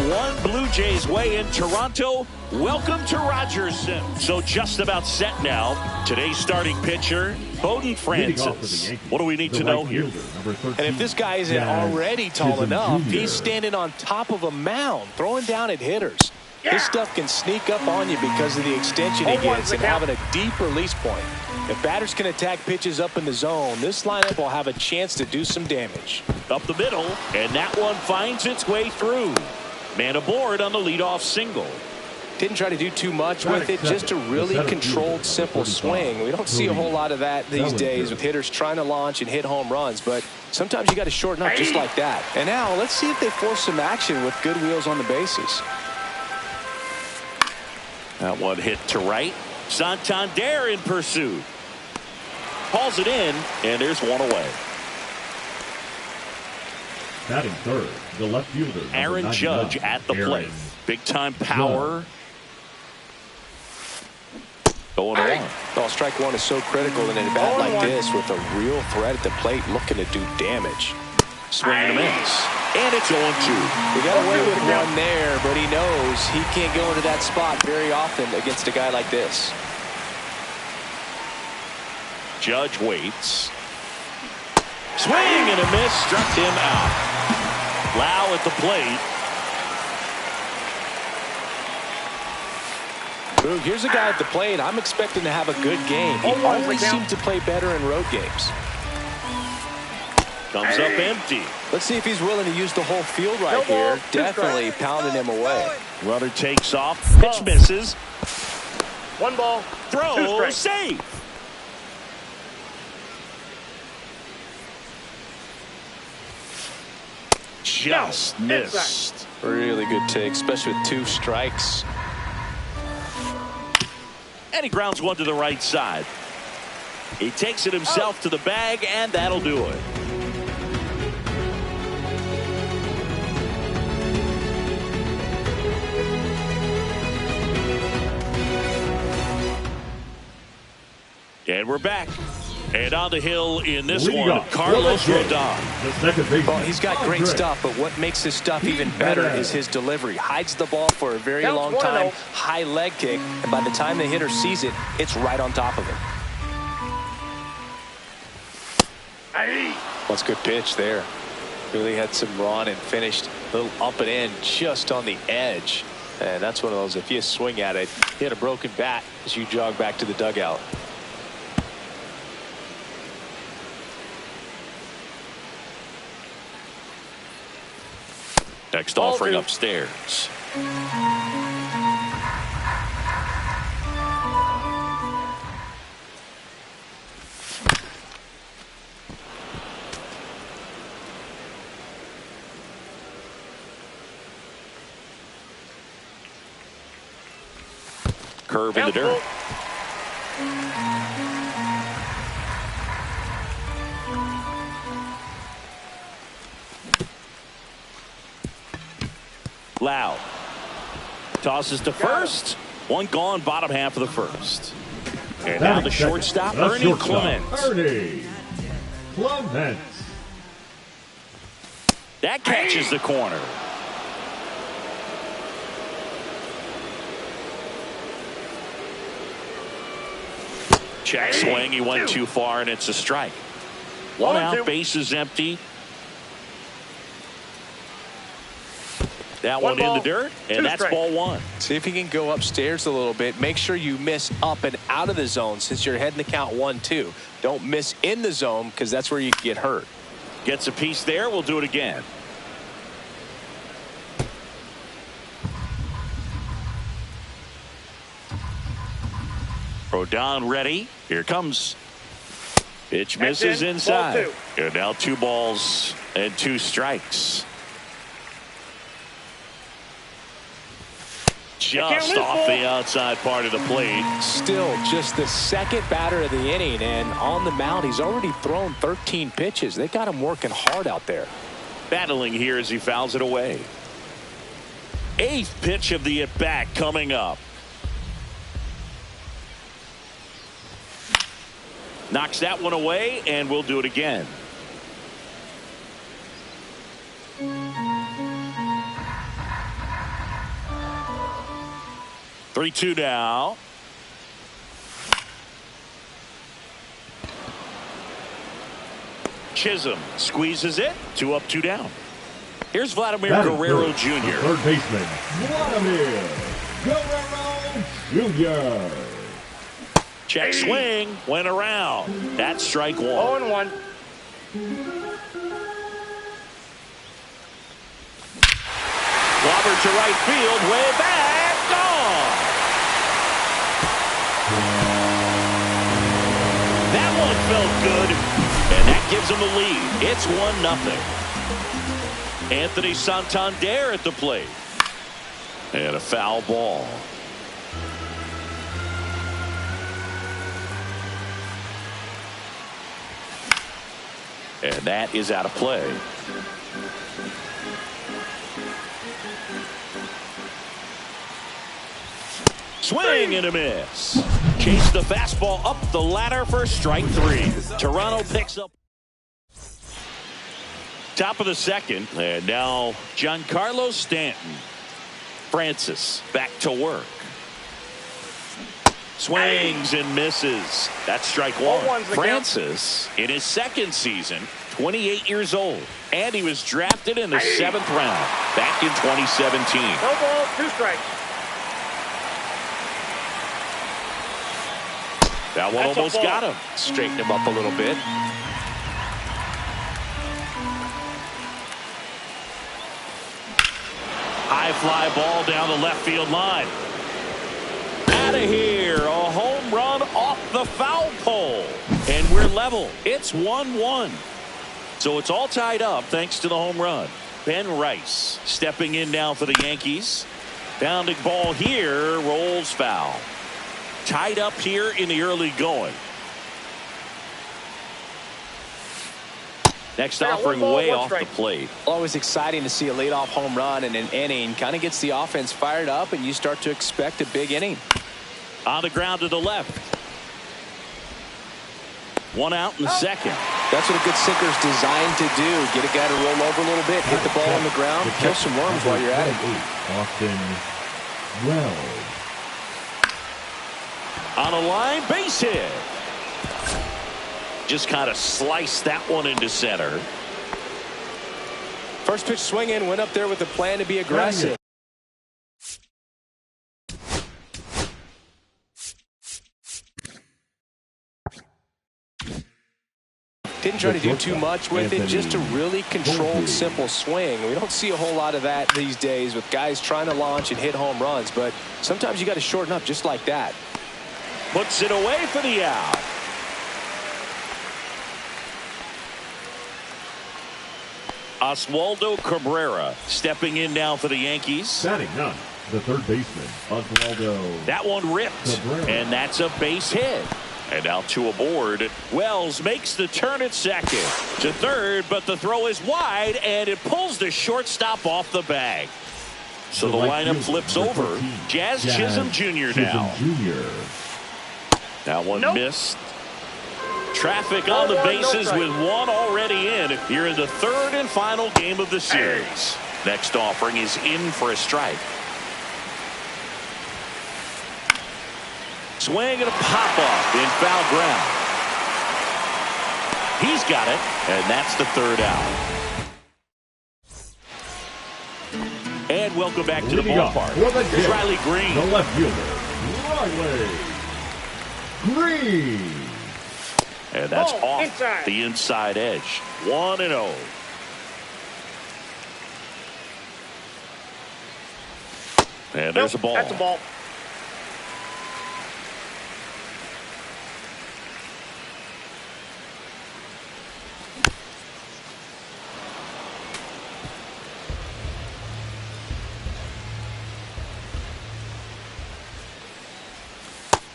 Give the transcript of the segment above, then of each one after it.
one Blue Jays way in Toronto. Welcome to Rogerson. So just about set now. Today's starting pitcher, Bowden Francis. What do we need to know here? And if this guy isn't already tall enough, he's standing on top of a mound, throwing down at hitters. This stuff can sneak up on you because of the extension he gets and having a deep release point. If batters can attack pitches up in the zone, this lineup will have a chance to do some damage. Up the middle, and that one finds its way through. Man aboard on the leadoff single. Didn't try to do too much with it, just a really controlled, simple swing. We don't see a whole lot of that these days with hitters trying to launch and hit home runs, but sometimes you got to shorten up just like that. And now let's see if they force some action with good wheels on the bases. That one hit to right. Santander in pursuit. Hauls it in, and there's one away. Batting third, the left fielder, Aaron Judge at the plate. Big time power. Going on. Well, strike one is so critical in a bat like this with a real threat at the plate looking to do damage. Swing and a miss. And it's 0-2. He got away with one there, but he knows he can't go into that spot very often against a guy like this. Judge waits. Swing and a miss. Struck him out. Lau at the plate. Boog, here's a guy at the plate. I'm expecting to have a good game. He always seems to play better in road games. Comes up empty. Let's see if he's willing to use the whole field right here. Definitely pounding him away. Runner takes off. Pitch misses. 1 ball. Throw safe. Just missed. Really good take, especially with 2 strikes. And he grounds one to the right side. He takes it himself to the bag, and that'll do it. And we're back. And on the hill in this one, Carlos Rodon. Well, he's got great stuff, but what makes his stuff even better is his delivery. Hides the ball for a very long time, high leg kick, and by the time the hitter sees it, it's right on top of him. That's a good pitch there. Really had some run and finished a little up and in just on the edge. And that's one of those, if you swing at it, hit a broken bat as you jog back to the dugout. Next offering upstairs. Curve in the dirt. Lau tosses to first. One gone, bottom half of the first. And now the shortstop, Ernie Clements. Ernie Clements. That catches the corner. Check swing. He went too far, and it's a strike. One out, base is empty. That one in the dirt, and that's ball 1. See if he can go upstairs a little bit. Make sure you miss up and out of the zone since you're heading the count 1-2. Don't miss in the zone because that's where you can get hurt. Gets a piece there. We'll do it again. Rodon ready. Here comes. Pitch misses inside. And now 2 balls and 2 strikes. Just off the outside part of the plate. Still just the second batter of the inning, and on the mound he's already thrown 13 pitches. They got him working hard out there. Battling here as he fouls it away. 8th pitch of the at-bat coming up. Knocks that one away, and we'll do it again. 3-2 now. Chisholm squeezes it. 2 up, 2 down. Here's Vladimir Guerrero Jr. Third baseman, Vladimir Guerrero Jr. Check swing. Went around. That's strike 1. 0-1. Clobber to right field. Way back. Gone. That one felt good. And that gives them the lead. It's 1-0. Anthony Santander at the plate. And a foul ball. And that is out of play. Swing and a miss. Chase the fastball up the ladder for strike 3. Toronto picks up. Top of the second, and now Giancarlo Stanton. Francis back to work. Swings and misses. That's strike 1. Francis in his second season, 28 years old, and he was drafted in the 7th round back in 2017. No ball, 2 strikes. That one almost got him. Straighten him up a little bit. High fly ball down the left field line. Out of here. A home run off the foul pole. And we're level. It's 1-1. So it's all tied up thanks to the home run. Ben Rice stepping in now for the Yankees. Bounding ball here. Rolls foul. Tied up here in the early going. Next offering way off the plate. Always exciting to see a leadoff home run in an inning. Kind of gets the offense fired up, and you start to expect a big inning. On the ground to the left. 1 out in the second. That's what a good sinker's designed to do. Get a guy to roll over a little bit, hit the ball on the ground, kill some worms while you're at it. Austin Wells. On a line, base hit. Just kind of sliced that one into center. First pitch swinging, went up there with the plan to be aggressive. Didn't try to do too much with it, just a really controlled, simple swing. We don't see a whole lot of that these days with guys trying to launch and hit home runs, but sometimes you got to shorten up just like that. Puts it away for the out. Oswaldo Cabrera stepping in now for the Yankees. Batting 9, the third baseman, Oswaldo. That one ripped, Cabrera. and that's a base hit. And now 2 aboard. Wells makes the turn at second. To third, but the throw is wide, and it pulls the shortstop off the bag. So the lineup flips over. Jazz Chisholm Jr. now. That one missed. Traffic on the bases with 1 already in. Here in the 3rd and final game of the series. Next offering is in for a strike. Swing and a pop-up in foul ground. He's got it, and that's the 3rd out. And welcome back to the ballpark. Here's Riley Green. The left fielder, Riley Green. And that's off the inside edge. 1-0. And there's a ball. That's a ball.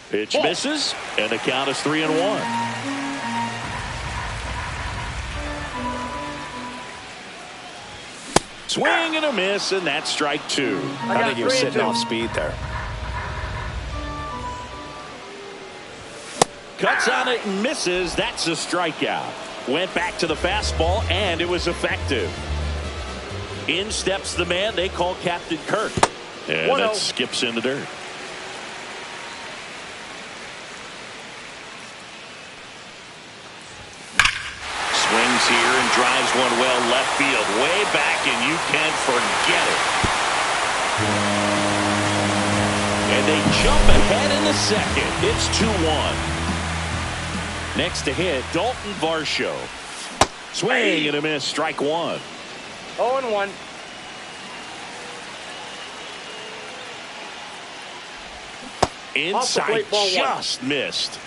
Pitch misses, and the count is 3-1. Swing and a miss, and that's strike 2. I think he was sitting off speed there. Cuts on it and misses. That's a strikeout. Went back to the fastball, and it was effective. In steps the man they call Captain Kirk. And that skips in the dirt. here and drives one well left field, way back, and you can forget it. And they jump ahead in the second. It's 2-1. Next to hit, Dalton Varsho. Swing and a miss, strike one. 0-1. Inside, just missed.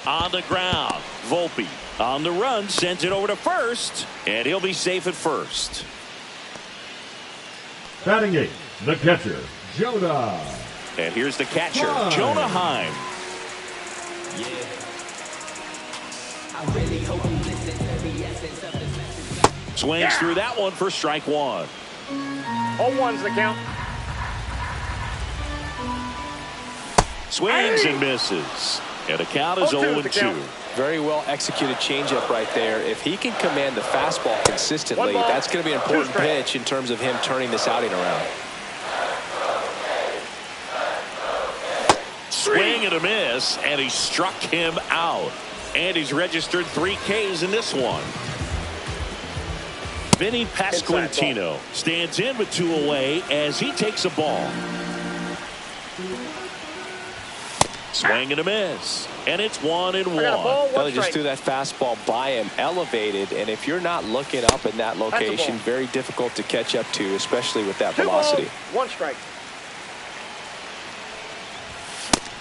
On the ground, Volpe on the run, sends it over to first, and he'll be safe at first. Batting eighth, the catcher, Jonah. And here's the catcher, Heim. Jonah Heim. Swings through that one for strike one. 0-1's the count. Swings and misses. And the count is 0-2. Very well executed changeup right there. If he can command the fastball consistently, that's going to be an important pitch in terms of him turning this outing around. Swing and a miss, and he struck him out. And he's registered 3 Ks in this one. Vinny Pasquantino stands in with 2 away as he takes a ball. Swing and a miss. And it's 1-1. They just threw that fastball by him, elevated, and if you're not looking up in that location, very difficult to catch up to, especially with that velocity. 1 strike.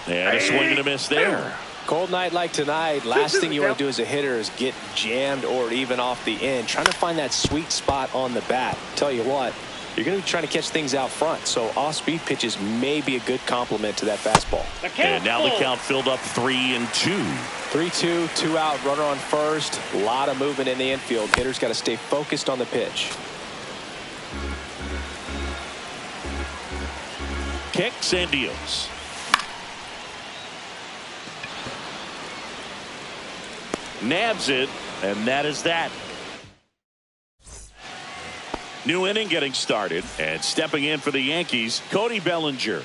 And a swing and a miss there. Cold night like tonight, last thing you want to do as a hitter is get jammed or even off the end. Trying to find that sweet spot on the bat. Tell you what, you're going to be trying to catch things out front, so off-speed pitches may be a good complement to that fastball. And now the count filled up 3-2. 3-2, 2 out, runner on first. A lot of movement in the infield. Hitter's got to stay focused on the pitch. Kicks and deals. Nabs it, and that is that. New inning getting started, and stepping in for the Yankees, Cody Bellinger.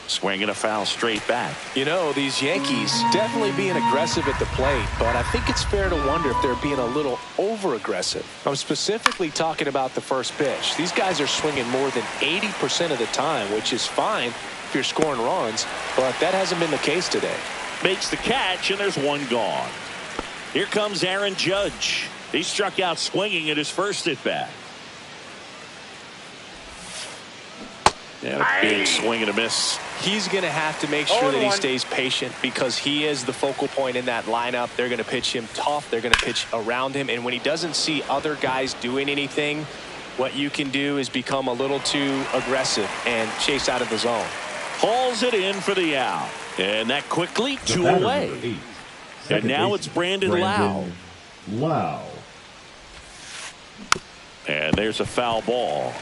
Swinging a foul straight back. You know, these Yankees definitely being aggressive at the plate, but I think it's fair to wonder if they're being a little over-aggressive. I'm specifically talking about the first pitch. These guys are swinging more than 80% of the time, which is fine if you're scoring runs, but that hasn't been the case today. Makes the catch, and there's one gone. Here comes Aaron Judge. He struck out swinging at his first at-bat. Yeah, big swing and a miss. He's going to have to make sure that he stays patient because he is the focal point in that lineup. They're going to pitch him tough. They're going to pitch around him. And when he doesn't see other guys doing anything, what you can do is become a little too aggressive and chase out of the zone. Hauls it in for the out. And that quickly 2 away. And now it's Brandon Lau. And there's a foul ball.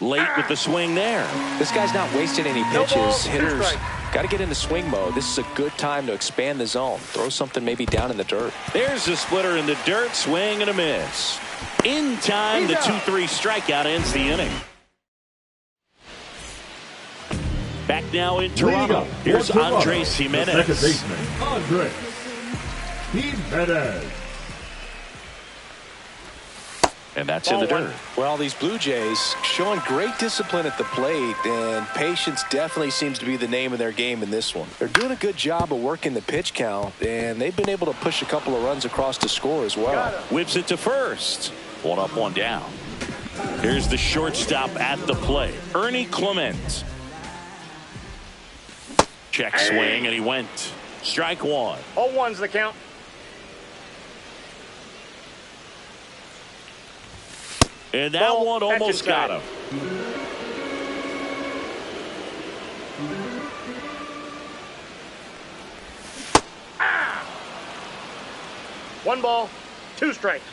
Late with the swing there. This guy's not wasting any pitches. Hitters got to get into swing mode. This is a good time to expand the zone. Throw something maybe down in the dirt. There's the splitter in the dirt. Swing and a miss. In time, the 2-3 strikeout ends the inning. Back now in Toronto. Here's Andres Gimenez. Second baseman, Andres Gimenez. And that's in the dirt. Well, these Blue Jays showing great discipline at the plate, and patience definitely seems to be the name of their game in this one. They're doing a good job of working the pitch count, and they've been able to push a couple of runs across to score as well. Whips it to first. 1 up, 1 down. Here's the shortstop at the plate, Ernie Clement. Check swing, and he went. Strike 1. 0-1's the count. And that one almost got him. One ball, 2 strikes.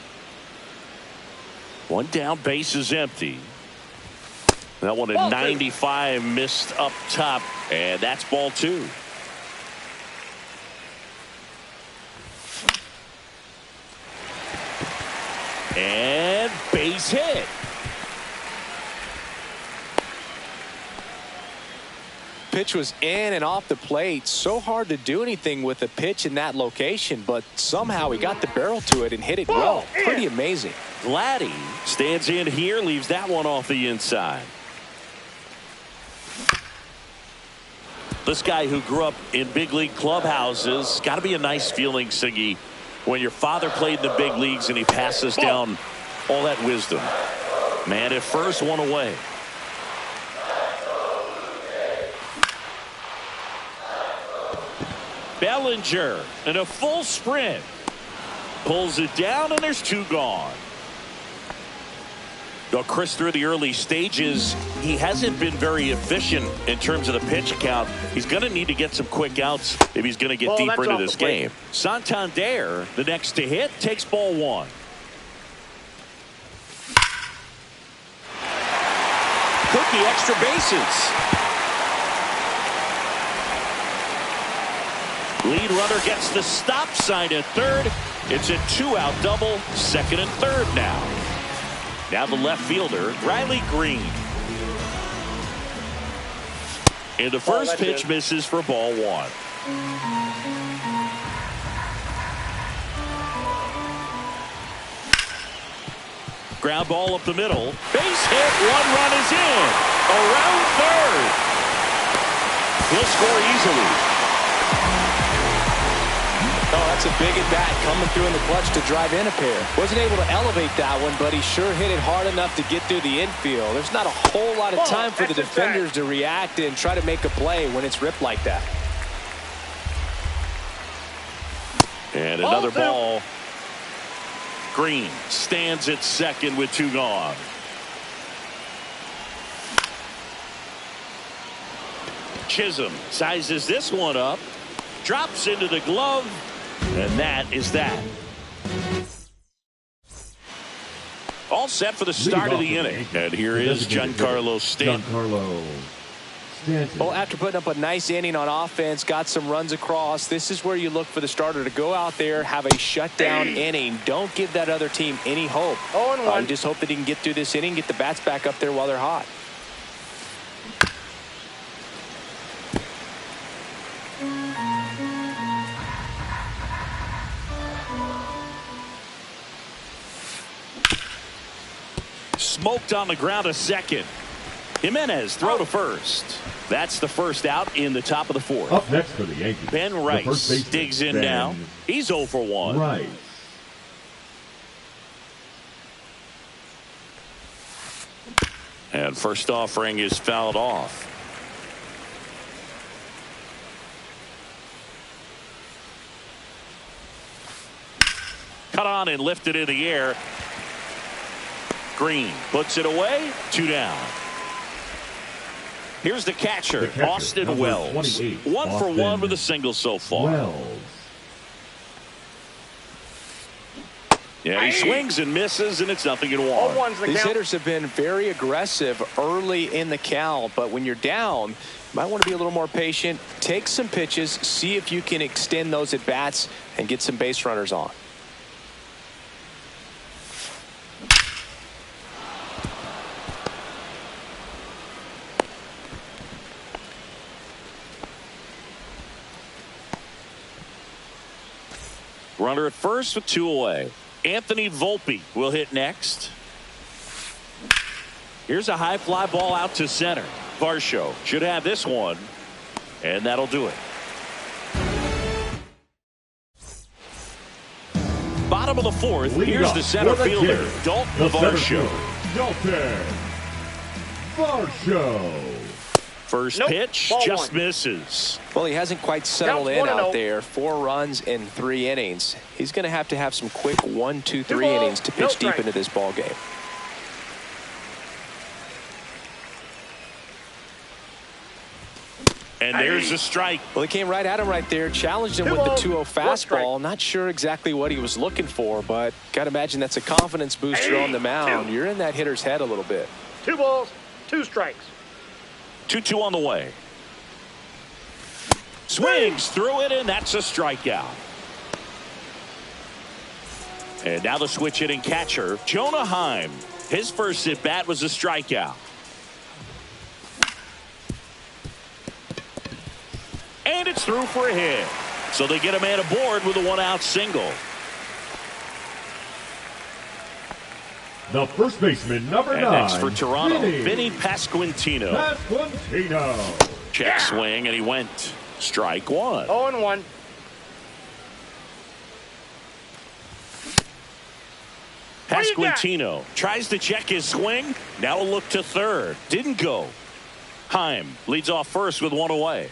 1 down, base is empty. That one at 95 missed up top, and that's ball 2. And base hit. Pitch was in and off the plate. So hard to do anything with a pitch in that location, but somehow he got the barrel to it and hit it well. Pretty amazing. Vladdy stands in here, leaves that one off the inside. This guy who grew up in big league clubhouses, got to be a nice feeling, Siggy, when your father played in the big leagues and he passes down all that wisdom. Man at first, one away. Bellinger in a full sprint. Pulls it down, and there's two gone. Well, Chris, through the early stages, he hasn't been very efficient in terms of the pitch count. He's going to need to get some quick outs if he's going to get deeper into this game. Santander, the next to hit, takes ball one. Cookie extra bases. Lead runner gets the stop sign at third. It's a two-out double, second and third now. Now the left fielder, Riley Green. And the first pitch misses for ball one. Ground ball up the middle. Base hit, one run is in. Around third. He'll score easily. Oh, that's a big at bat coming through in the clutch to drive in a pair. Wasn't able to elevate that one, but he sure hit it hard enough to get through the infield. There's not a whole lot of time for the defenders to react and try to make a play when it's ripped like that. And another ball. Green stands at second with two gone. Chisholm sizes this one up. Drops into the glove. And that is that. All set for the start of the inning. And here is Giancarlo Stanton. Well, after putting up a nice inning on offense, got some runs across, this is where you look for the starter to go out there, have a shutdown inning. Don't give that other team any hope. 0-1. Just hope that he can get through this inning, get the bats back up there while they're hot. Smoked on the ground a second. Jimenez throw to first. That's the first out in the top of the fourth. Up next for the Yankees, Ben Rice digs in now. He's 0 for 1. Rice. And first offering is fouled off. Cut on and lifted in the air. Green puts it away. 2 down. Here's the catcher, Austin Wells. 1 for 1 with a single so far. Wells. Yeah, he swings and misses, and it's 0-1. These hitters have been very aggressive early in the count, but when you're down, you might want to be a little more patient. Take some pitches, see if you can extend those at bats and get some base runners on. Runner at first with 2 away. Anthony Volpe will hit next. Here's a high fly ball out to center. Varsho should have this one, and that'll do it. Bottom of the fourth. Here's the center fielder, Dalton Varsho. Dalton Varsho. First pitch just misses. Well, he hasn't quite settled in out there. 4 runs in 3 innings. He's going to have some quick 1, 2, 3 innings to pitch deep into this ball game. And there's a strike. Well, he came right at him right there, challenged him with the 2-0 fastball. Not sure exactly what he was looking for, but got to imagine that's a confidence booster on the mound. You're in that hitter's head a little bit. 2 balls, 2 strikes. 2-2 on the way. Swings through it, and that's a strikeout. And now the switch hitting catcher, Jonah Heim. His first at bat was a strikeout. And it's through for a hit. So they get a man aboard with a 1-out single. The first baseman, number 9. Next for Toronto, Vinny Pasquantino. Check swing, and he went. Strike one. 0-1. Pasquantino tries to check his swing. Now a look to third. Didn't go. Heim leads off first with one away.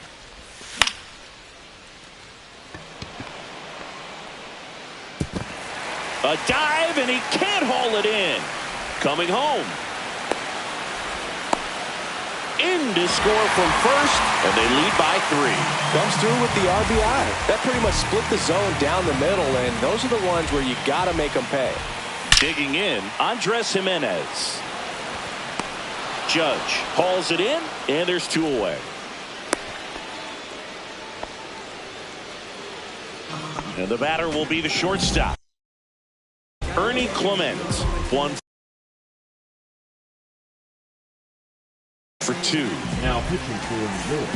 A dive, and he can't haul it in. Coming home. In to score from first, and they lead by 3. Comes through with the RBI. That pretty much split the zone down the middle, and those are the ones where you got to make them pay. Digging in, Andres Jimenez. Judge hauls it in, and there's 2 away. And the batter will be the shortstop, Ernie Clement. 1 for 2. Now pitching for New York,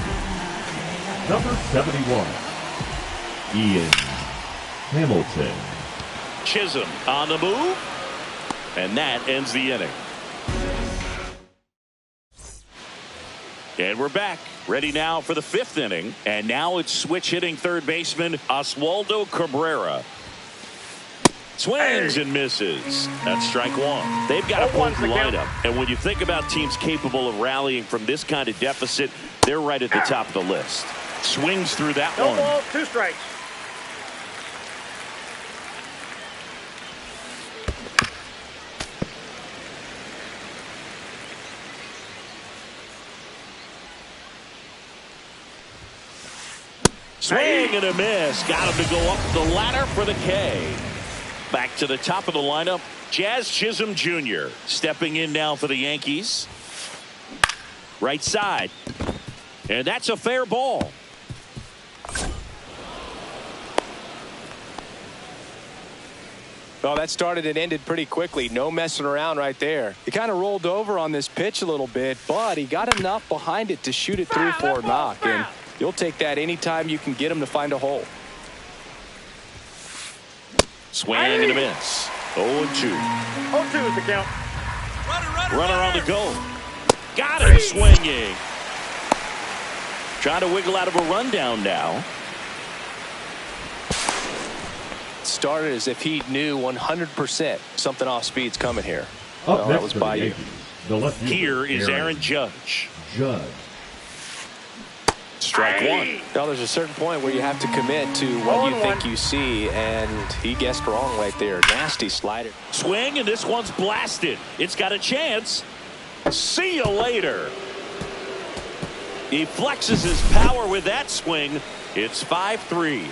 number 71, Ian Hamilton. Chisholm on the move, and that ends the inning. And we're back, ready now for the 5th inning. And now it's switch hitting third baseman Oswaldo Cabrera. Swings and misses. That's strike one. They've got a potent lineup. And when you think about teams capable of rallying from this kind of deficit, they're right at the top of the list. Swings through that No one. ball, 2 strikes. Swing and a miss. Got him to go up the ladder for the K. Back to the top of the lineup, Jazz Chisholm Jr. stepping in now for the Yankees. Right side. And that's a fair ball. Well, that started and ended pretty quickly. No messing around right there. He kind of rolled over on this pitch a little bit, but he got enough behind it to shoot it through for a knock. And you'll take that anytime you can get him to find a hole. Swing and a miss. 0-2. 0-2 is the count. Runner on the go. Got him swinging. Trying to wiggle out of a rundown now. Started as if he knew 100% something off speed's coming here. Up next that was for by the you. Yankees, the left Here fielder, is Aaron Judge. Judge. Strike one. Well, there's a certain point where you have to commit to what you think you see, and he guessed wrong right there. Nasty slider. Swing, and this one's blasted. It's got a chance. See you later. He flexes his power with that swing. It's 5-3.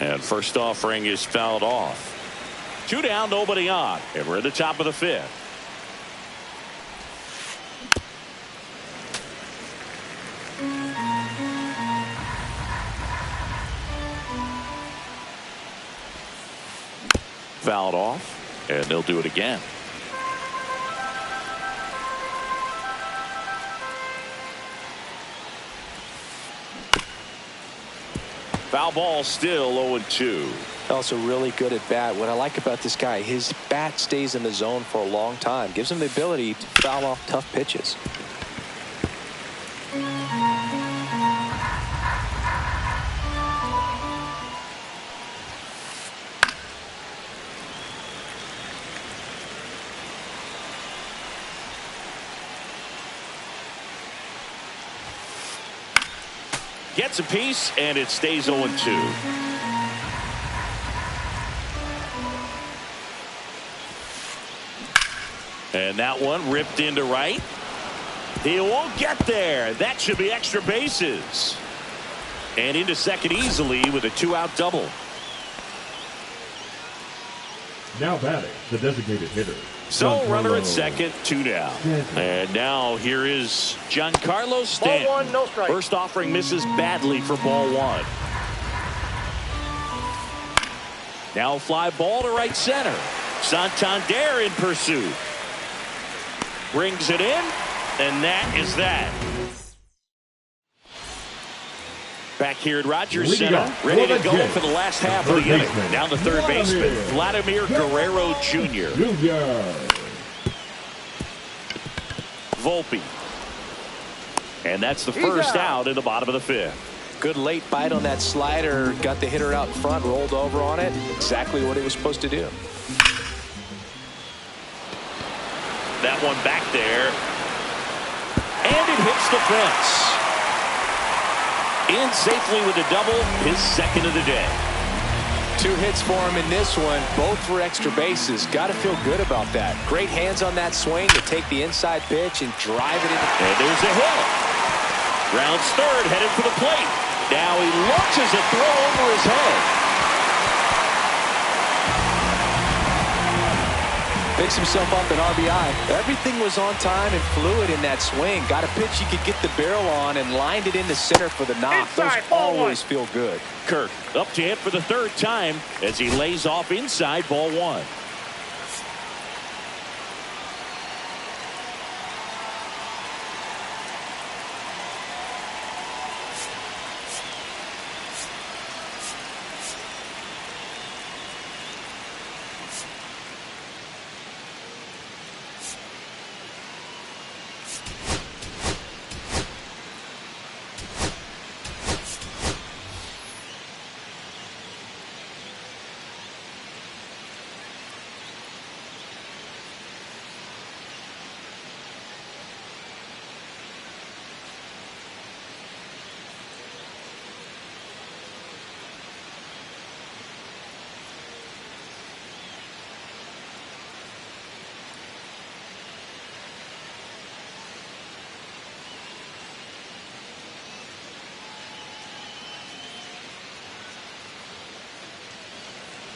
And first offering is fouled off. 2 down, nobody on. And we're at the top of the 5th. Fouled off, and they'll do it again. Foul ball, still 0-2. Also really good at bat. What I like about this guy, his bat stays in the zone for a long time. Gives him the ability to foul off tough pitches. Gets a piece, and it stays 0-2. And that one ripped into right. He won't get there. That should be extra bases. And into second easily with a 2-out double. Now batting, the designated hitter. So runner Giancarlo at second, 2 down. Stanton. And now here is Giancarlo Stanton. Ball 1, no strike. First offering misses badly for ball 1. Now a fly ball to right center. Santander in pursuit. Brings it in, and that is that. Back here at Rogers Center, ready to go for the last half of the inning. Down the third baseman, Vladimir Guerrero Jr. Volpe. And that's the first out in the bottom of the fifth. Good late bite on that slider. Got the hitter out in front, rolled over on it. Exactly what he was supposed to do. That one back there. And it hits the fence. In safely with a double, his second of the day. 2 hits for him in this one, both for extra bases. Got to feel good about that. Great hands on that swing to take the inside pitch and drive it in. And there's a hit. Rounds third, headed for the plate. Now he launches a throw over his head. Picks himself up an RBI. Everything was on time and fluid in that swing. Got a pitch you could get the barrel on and lined it into center for the knock. Those always feel good. Kirk up to hit for the third time as he lays off inside ball one.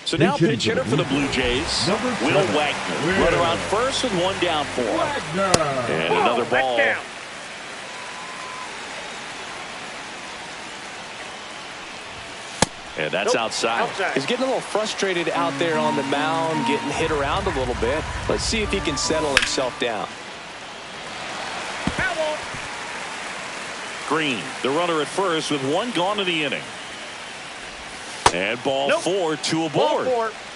So now pitch hitter for the Blue Jays, Will Wagner. Runner on first with one down for him. And another ball. And that's outside. He's getting a little frustrated out there on the mound, getting hit around a little bit. Let's see if he can settle himself down. Green, the runner at first with one gone in the inning. And ball 4, 2 aboard.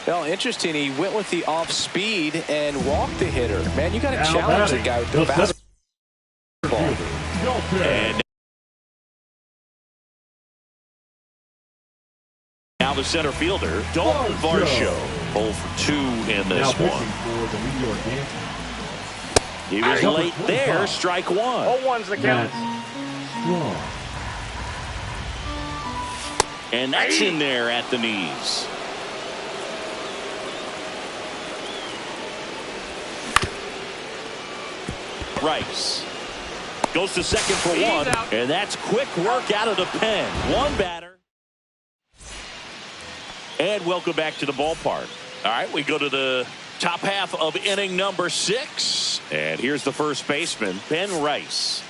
Well, interesting. He went with the off speed and walked the hitter. Man, you got to challenge the guy with the fastball. And now the center fielder, Dalton Varsho, 0 for 2 in this one. He was late there, strike one. 0-1's the count. And that's in there at the knees. Rice goes to second for one, and that's quick work out of the pen. One batter. And welcome back to the ballpark. All right, we go to the top half of inning number 6. And here's the first baseman, Ben Rice.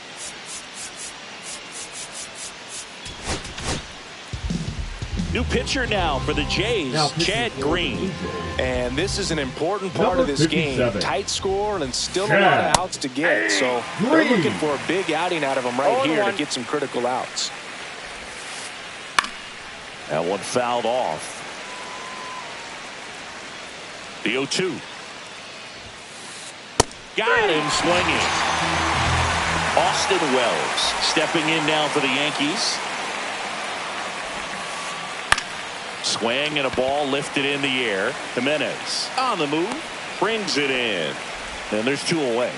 New pitcher now for the Jays, Chad Green. And this is an important part of this game. Tight score and still a lot of outs to get. So they're looking for a big outing out of him right here to get some critical outs. That one fouled off. The 0-2. Got him swinging. Austin Wells stepping in now for the Yankees. Swing and a ball lifted in the air. Jimenez on the move, brings it in. And there's 2 away.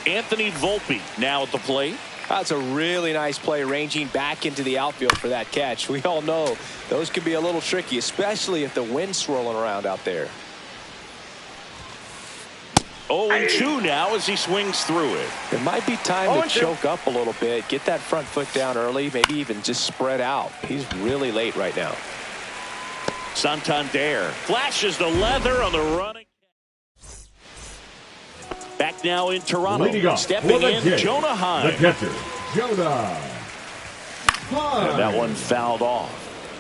Anthony Volpe now at the plate. That's a really nice play, ranging back into the outfield for that catch. We all know those can be a little tricky, especially if the wind's swirling around out there. 0-2 now as he swings through it. It might be time to choke up a little bit, get that front foot down early, maybe even just spread out. He's really late right now. Santander flashes the leather on the running. Back now in Toronto. Stepping in, Jonah Heim. The catcher, Jonah Heim. And that one fouled off.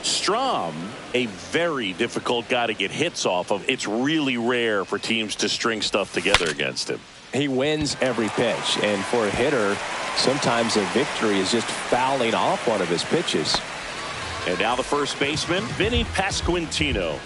Strom, a very difficult guy to get hits off of. It's really rare for teams to string stuff together against him. He wins every pitch, and for a hitter, sometimes a victory is just fouling off one of his pitches. And now the first baseman, Vinny Pasquantino.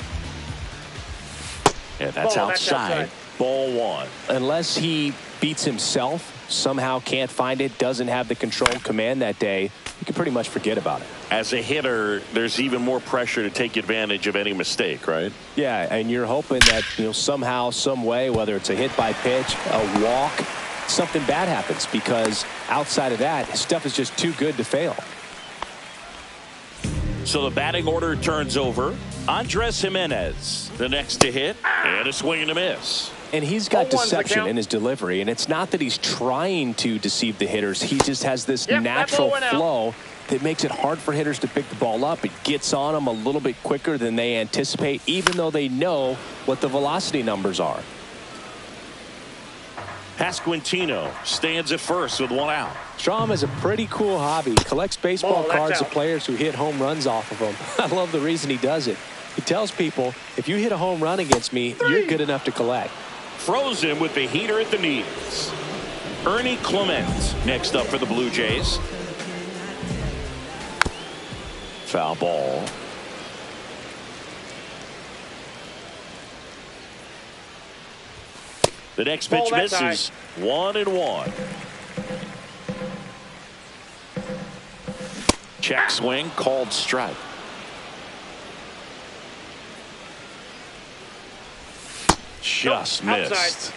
And that's outside. Ball one. Unless he beats himself, somehow can't find it, doesn't have the control command that day, you can pretty much forget about it. As a hitter, there's even more pressure to take advantage of any mistake, right? Yeah, and you're hoping that, somehow, some way, whether it's a hit by pitch, a walk, something bad happens, because outside of that, his stuff is just too good to fail. So the batting order turns over. Andres Jimenez, the next to hit, and a swing and a miss. And he's got deception in his delivery, and it's not that he's trying to deceive the hitters. He just has this natural flow that makes it hard for hitters to pick the ball up. It gets on them a little bit quicker than they anticipate, even though they know what the velocity numbers are. Pasquantino stands at first with one out. Strom has a pretty cool hobby. Collects baseball cards of players who hit home runs off of him. I love the reason he does it. He tells people, if you hit a home run against me, you're good enough to collect. Froze him with the heater at the knees. Ernie Clement next up for the Blue Jays. Foul ball. The next pitch misses. 1-1. Check swing called strike. Just missed. Outside.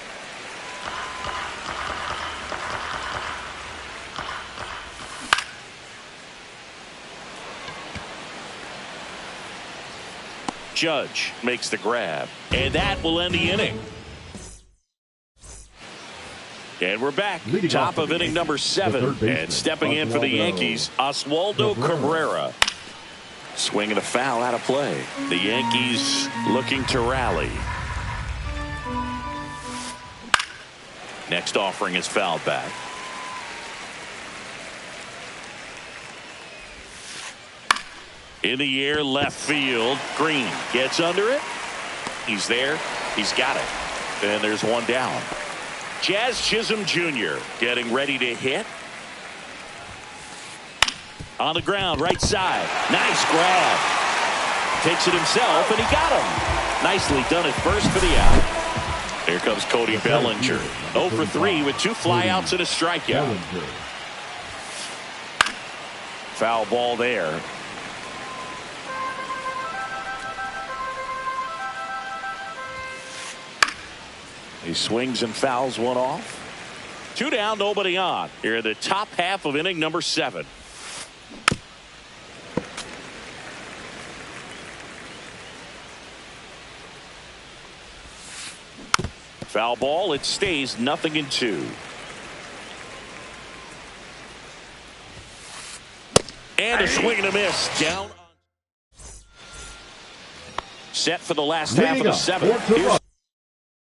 Judge makes the grab, and that will end the inning. And we're back. Top of inning number 7. And stepping in for the Yankees, Oswaldo Cabrera. Swing and a foul out of play. The Yankees looking to rally. Next offering is fouled back. In the air, left field. Green gets under it. He's there. He's got it. And there's one down. Jazz Chisholm Jr. getting ready to hit. On the ground, right side. Nice grab. Takes it himself, and he got him. Nicely done at first for the out. Here comes Cody Bellinger. 0 for 3 with 2 flyouts and a strikeout. Foul ball there. He swings and fouls one off. 2 down, nobody on. Here in the top half of inning number 7. Foul ball. It stays 0-2. And a swing and a miss. Down. Set for the last half of the 7th. Here's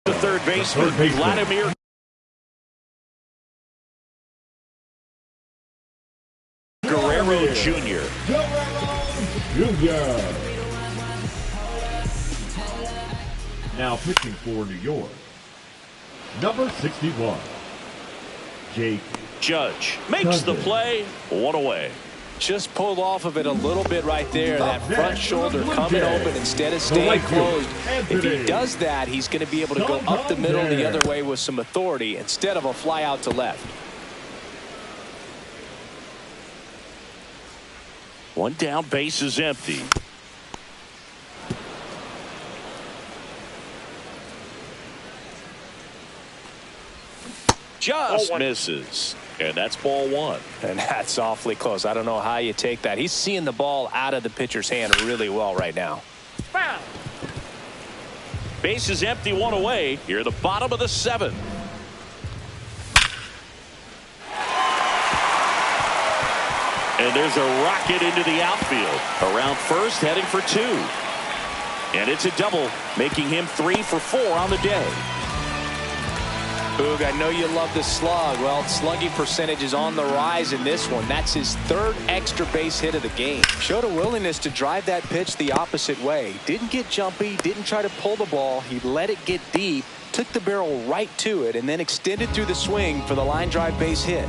the third baseman, Vladimir Guerrero Jr. Now pitching for New York, number 61, Jake Judge makes the play. 1 away. Just pulled off of it a little bit right there. That front shoulder coming open instead of staying closed. If he does that, he's going to be able to go up the middle the other way with some authority instead of a fly out to left. 1 down, base is empty. Just misses. And that's ball 1. And that's awfully close. I don't know how you take that. He's seeing the ball out of the pitcher's hand really well right now. Foul. Base is empty, 1 away. Here at the bottom of the 7th. And there's a rocket into the outfield. Around first, heading for 2. And it's a double, making him 3 for 4 on the day. Boog, I know you love the slug. Well, slugging percentage is on the rise in this one. That's his third extra base hit of the game. Showed a willingness to drive that pitch the opposite way. Didn't get jumpy, didn't try to pull the ball. He let it get deep, took the barrel right to it, and then extended through the swing for the line drive base hit.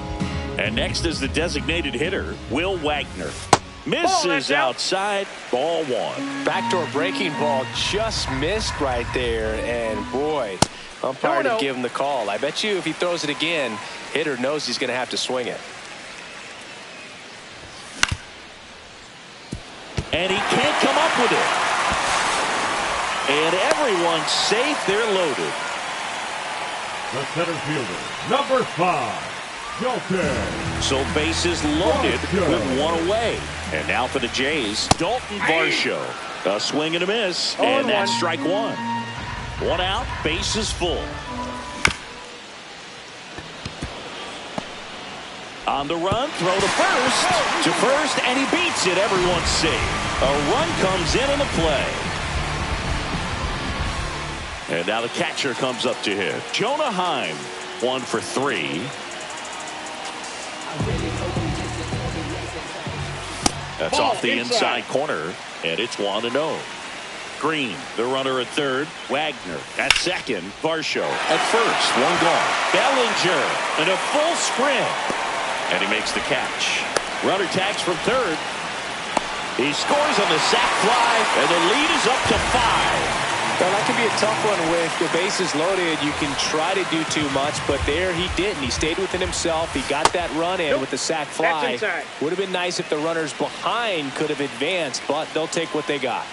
And next is the designated hitter, Will Wagner. Misses outside, ball one. Backdoor breaking ball just missed right there, and boy, umpire to give him the call. I bet you if he throws it again, hitter knows he's going to have to swing it. And he can't come up with it. And everyone's safe. They're loaded. The center fielder, number 5, Dalton. So bases loaded with one away. And now for the Jays, Dalton Varsho. A swing and a miss. And that's strike one. One out, bases full. On the run, throw to first, and he beats it. Everyone's safe. A run comes in on the play. And now the catcher comes up to hit. Jonah Heim, 1 for 3. That's off the inside corner, and it's 1-0. Green, the runner at third. Wagner at second. Varsho at first. One gone. Bellinger in a full sprint. And he makes the catch. Runner tags from third. He scores on the sac fly, and the lead is up to 5. Well, that can be a tough one with the bases loaded. You can try to do too much, but there he didn't. He stayed within himself. He got that run in with the sac fly. Would have been nice if the runners behind could have advanced, but they'll take what they got.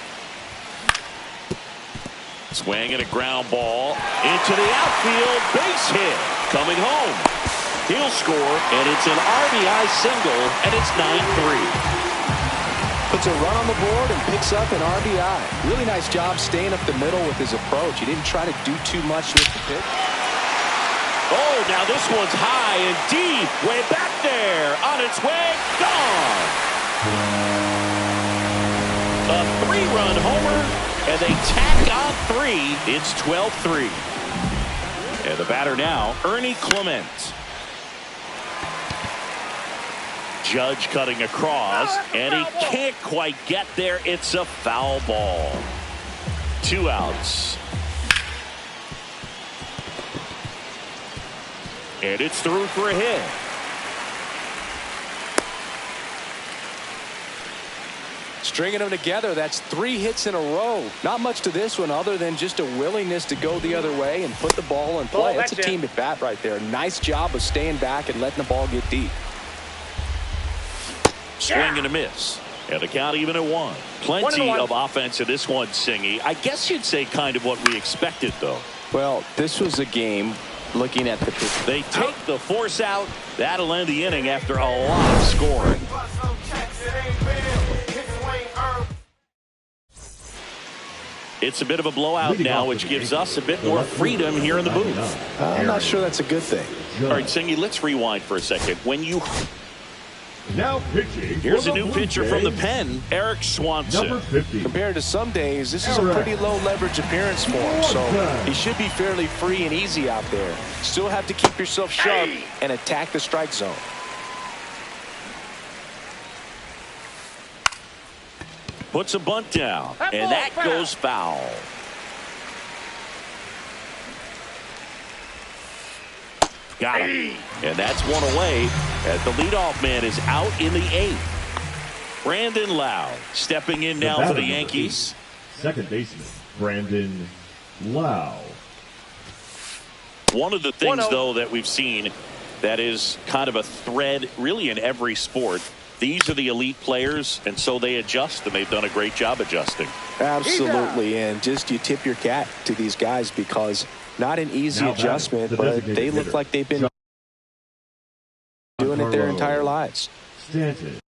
Swing and a ground ball into the outfield. Base hit. Coming home. He'll score, and it's an RBI single, and it's 9-3. Puts a run on the board and picks up an RBI. Really nice job staying up the middle with his approach. He didn't try to do too much with the pitch. Oh, now this one's high and deep. Way back there. On its way. Gone. A 3-run homer, and they tack on 3. It's 12-3. And the batter now, Ernie Clement. Judge cutting across, and he can't quite get there. It's a foul ball. 2 outs. And it's through for a hit. Stringing them together, that's 3 hits in a row. Not much to this one other than just a willingness to go the other way and put the ball in play. That's a team at bat right there. Nice job of staying back and letting the ball get deep. Swing and a miss. And the count even at 1. Plenty of offense in this one, Singy. I guess you'd say kind of what we expected, though. Well, this was a game looking at the pitch. They take the force out. That'll end the inning after a lot of scoring. It's a bit of a blowout now, which gives us a bit more freedom here in the booth. I'm not sure that's a good thing. All right, Singy, let's rewind for a second. When you... Now pitching. Here's a new pitcher from the pen, Eric Swanson. Number 50. Compared to some days, this is a pretty low leverage appearance for him, so he should be fairly free and easy out there. Still have to keep yourself sharp and attack the strike zone. Puts a bunt down, and that goes foul. Got him. And that's one away as the leadoff man is out in the 8th. Brandon Lowe stepping in now for the Yankees. Second baseman, Brandon Lowe. One of the things, though, that we've seen that is kind of a thread really in every sport. These are the elite players, and so they adjust, and they've done a great job adjusting. Absolutely, and just you tip your cap to these guys because not an easy adjustment, but they look like they've been doing it their entire lives. Stanton.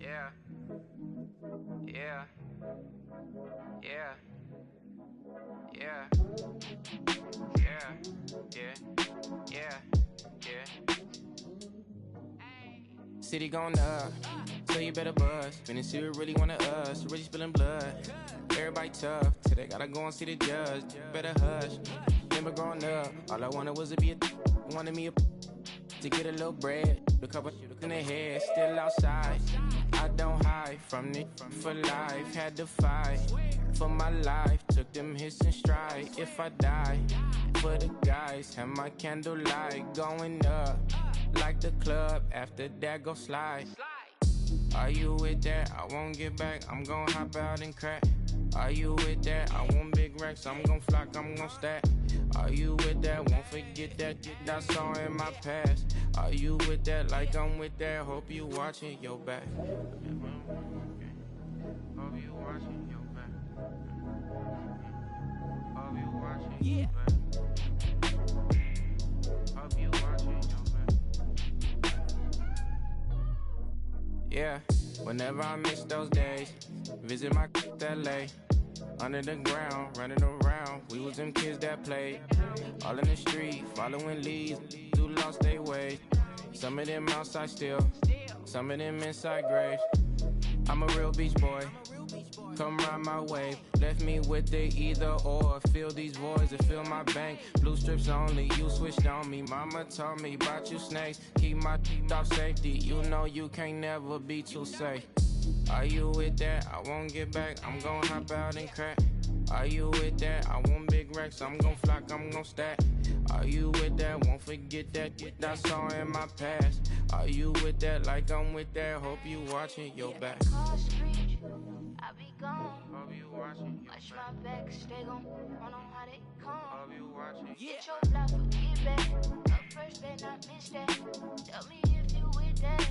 Yeah. Yeah. Yeah. Yeah. Yeah. Yeah. Yeah. Yeah. City going up, so you better buzz. Finna see who really wanna us, really spilling blood. Everybody tough, till they gotta go and see the judge. Better hush. Remember growing up, all I wanted was to be wanted me to get a little bread. The couple in the head, still outside. I don't hide from it for life. Had to fight for my life. Took them hits in stride. If I die, for the guys, have my candlelight going up like the club. After that, go slide. Are you with that? I won't get back. I'm gon' hop out and crack. Are you with that? I want big racks. I'm gon' flock. I'm gon' stack. Are you with that? Won't forget that I saw in my past. Are you with that? Like I'm with that. Hope you watching your back. Hope you watching your back. Hope you watching your back. Hope you watching your back. Yeah, whenever I miss those days, visit my LA. Under the ground, running around, we was them kids that played. All in the street, following leads, who lost their way. Some of them outside still, some of them inside graves. I'm a real beach boy, come ride my wave. Left me with the either or, fill these voids and fill my bank. Blue strips only, you switched on me. Mama told me about you snakes, keep my teeth off safety. You know you can't never be too safe. Are you with that? I won't get back. I'm gon' hop out and crack. Are you with that? I want big racks. I'm gon' flock. I'm gon' stack. Are you with that? Won't forget that I saw in my past. Are you with that? Like I'm with that. Hope you watching your back. I be gone. Hope you watching your Watch my back. Stay gon' run on how they come. Hope you watching. Get your life or get back. Up first, better not miss that. Tell me if you with that.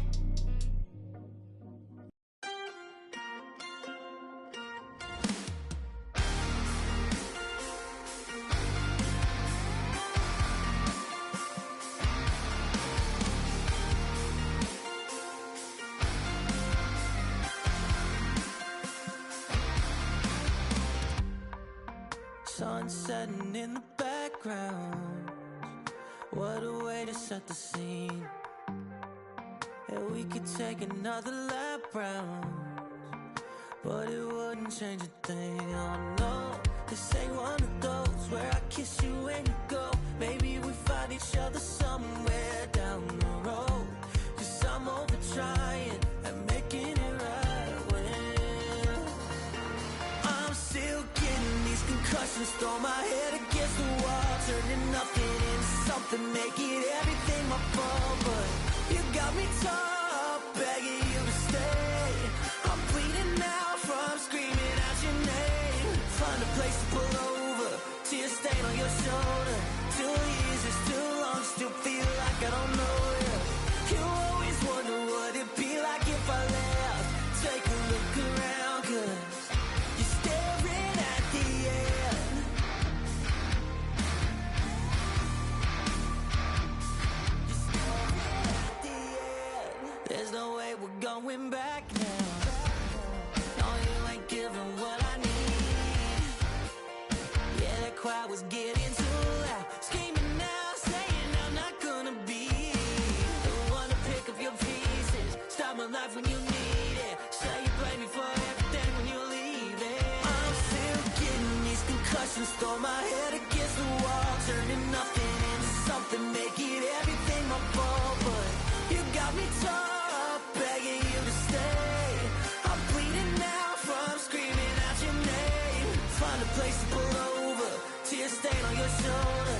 Sun setting in the background. What a way to set the scene. And we could take another lap round, but it wouldn't change a thing. Oh no, this ain't one of those where I kiss you when you go. Maybe we find each other somewhere down the road. Cause I'm over trying and making it right when I'm still getting these concussions. Throw my head against the wall, turning nothing into something, make it everything my fault. But you got me top, begging you to stay. I'm bleeding out from screaming out your name. Find a place to pull over, tear stain on your shoulder. 2 years is too long, still feel like I don't know you. You always wonder what it'd be like if I left. Take a look around, cause you're staring at the end. You're staring at the end. There's no way we're going back now. No, you ain't giving what I need. Yeah, that crowd was getting too loud. Screaming now, saying I'm not gonna be the one to pick up your pieces. Stop my life when you need it. Say you blame me for everything when you leave it. I'm still getting these concussions. Throw my head against the wall, turning nothing into something, make it everything my fault. But you got me top, begging you to stay. I'm bleeding out from screaming out your name. Find a place to pull over, tear stain on your shoulder.